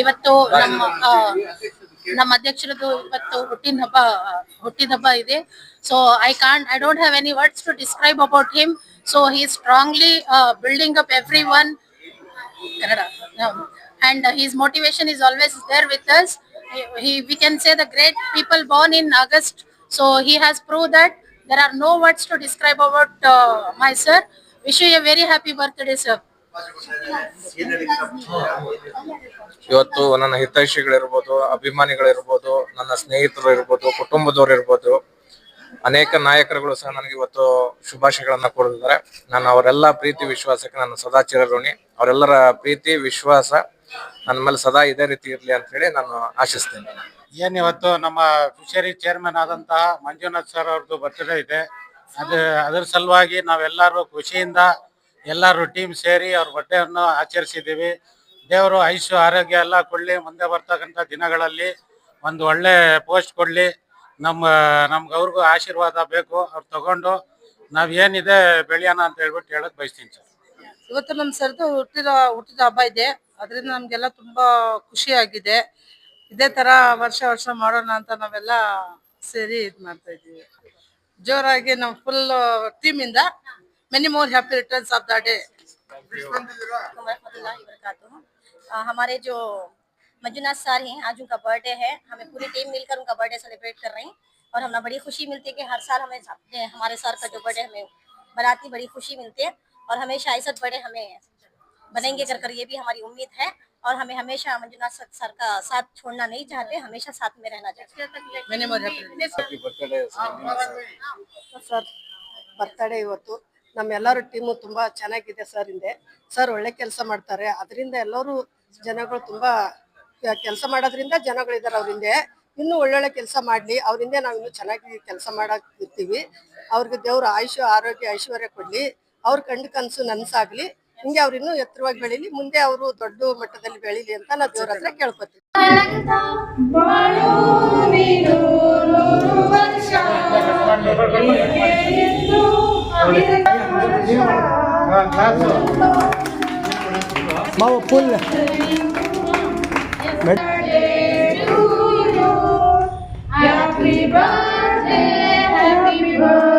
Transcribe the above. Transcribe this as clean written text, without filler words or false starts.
ಇವತ್ತು ನಮ್ಮ ಅಧ್ಯಕ್ಷರದು ಇವತ್ತು ಹುಟ್ಟಿದ ಹಬ್ಬ ಇದೆ. So I don't have any words to describe about him. So he is strongly building up everyone. Kannada. And his motivation is always there with us. We can say the great people born in August. So he has proved that there are no words to describe about my sir. Wish you a very happy birthday, sir. ಇವತ್ತು ನನ್ನ ಹಿತೈಷಿಗಳಿರ್ಬೋದು, ಅಭಿಮಾನಿಗಳಿರ್ಬೋದು, ನನ್ನ ಸ್ನೇಹಿತರು ಇರ್ಬೋದು, ಕುಟುಂಬದವರು ಇರ್ಬೋದು, ಅನೇಕ ನಾಯಕರುಗಳು ಸಹ ನನಗೆ ಇವತ್ತು ಶುಭಾಶಯಗಳನ್ನ ಕೊಡಿದ್ದಾರೆ. ನಾನು ಅವರೆಲ್ಲ ಪ್ರೀತಿ ವಿಶ್ವಾಸಕ್ಕೆ ನಾನು ಸದಾ ಚಿರಋಣಿ. ಅವರೆಲ್ಲರ ಪ್ರೀತಿ ವಿಶ್ವಾಸ ನನ್ನ ಮೇಲೆ ಸದಾ ಇದೇ ರೀತಿ ಇರಲಿ ಅಂತ ಹೇಳಿ ನಾನು ಆಶಿಸ್ತೇನೆ. ಇವತ್ತು ನಮ್ಮ ಫಿಶರಿ ಚೇರ್ಮನ್ ಆದಂತಹ ಮಂಜುನಾಥ್ ಸರ್ ಅವ್ರದ್ದು ಬರ್ತ್ಡೇ ಇದೆ. ಅದರ ಸಲುವಾಗಿ ನಾವೆಲ್ಲರೂ ಖುಷಿಯಿಂದ ಎಲ್ಲರೂ ಟೀಮ್ ಸೇರಿ ಅವ್ರ ಬರ್ತ್ಡೇಯನ್ನು ಆಚರಿಸಿದ್ದೀವಿ. ದೇವರು ಆಯುಷ್ಯ ಆರೋಗ್ಯ ಎಲ್ಲ ಕೊಡಲಿ, ಮುಂದೆ ಬರ್ತಕ್ಕಂಥ ದಿನಗಳಲ್ಲಿ ಒಂದು ಒಳ್ಳೆ ಪೋಸ್ಟ್ ಕೊಡಲಿ. ನಮ್ಗೆ ಅವ್ರಿಗೂ ಆಶೀರ್ವಾದ ಬೇಕು. ಅವ್ರು ತಗೊಂಡು ನಾವ್ ಏನಿದೆ ಬೆಳೆಯೋಣ ಅಂತ ಹೇಳ್ಬಿಟ್ಟು ಹೇಳಕ್ ಬಯಸ್ತೀನಿ ಸರ್. ಇವತ್ತು ನಮ್ಮ ಸರ್ದು ಹುಟ್ಟಿದ ಹಬ್ಬ ಇದೆ. ಅದರಿಂದ ನಮ್ಗೆಲ್ಲ ತುಂಬಾ ಖುಷಿ ಆಗಿದೆ. ಇದೇ ತರ ವರ್ಷ ಮಾಡೋಣ ಅಂತ ನಾವೆಲ್ಲ ಸೇರಿ ಮಾಡ್ತಾ ಇದ್ದೀವಿ. ಜೋರಾಗಿ ನಾವು ಫುಲ್ ಟೀಮ್ ಇಂದ many more happy returns of the day. हमारे जो मंजुनाथ सर हैं, आज उनका बर्थडे है. हमें पूरी टीम मिलकर उनका बर्थडे सेलिब्रेट कर रहे हैं और हमें बड़ी खुशी मिलती है कि हर साल हमें हमारे सर का जो बर्थडे हमें बनाती बड़ी खुशी मिलती है और हमेशा ऐसा बर्थडे हमें बनेंगे कर ये भी हमारी उम्मीद है. और हमें हमेशा मंजुनाथ सर का साथ छोड़ना नहीं चाहते, हमेशा साथ में रहना चाहते. ಸರ್ ಬರ್ತಡೇ ಇವತ್ತು ನಮ್ಮೆಲ್ಲರ ಟೀಮು ತುಂಬಾ ಚೆನ್ನಾಗಿದೆ ಸರ್. ಹಿಂದೆ ಸರ್ ಒಳ್ಳೆ ಕೆಲಸ ಮಾಡ್ತಾರೆ. ಅದರಿಂದ ಎಲ್ಲರೂ ಜನಗಳು ತುಂಬಾ ಕೆಲಸ ಮಾಡೋದ್ರಿಂದ ಜನಗಳಿದ್ದಾರೆ ಅವ್ರ ಹಿಂದೆ. ಇನ್ನೂ ಒಳ್ಳೊಳ್ಳೆ ಕೆಲಸ ಮಾಡ್ಲಿ, ಅವ್ರ ಹಿಂದೆ ನಾವು ಇನ್ನೂ ಚೆನ್ನಾಗಿ ಕೆಲಸ ಮಾಡಕ್ ಇರ್ತೀವಿ. ಅವ್ರಿಗೆ ದೇವ್ರ ಆಯುಷ್ಯ ಆರೋಗ್ಯ ಐಶ್ವರ್ಯ ಕೊಡ್ಲಿ, ಅವ್ರ ಕಂಡು ಕನಸು ನನ್ಸಾಗ್ಲಿ. ಹಿಂಗೆ ಅವ್ರು ಇನ್ನೂ ಎತ್ತರವಾಗಿ ಬೆಳೀಲಿ, ಮುಂದೆ ಅವರು ದೊಡ್ಡ ಮಟ್ಟದಲ್ಲಿ ಬೆಳೀಲಿ ಅಂತ ನಾವು ದೇವ್ರ ಹತ್ರ ಕೇಳ್ಕೊತೀವಿ. Mau full. Happy birthday, happy birthday.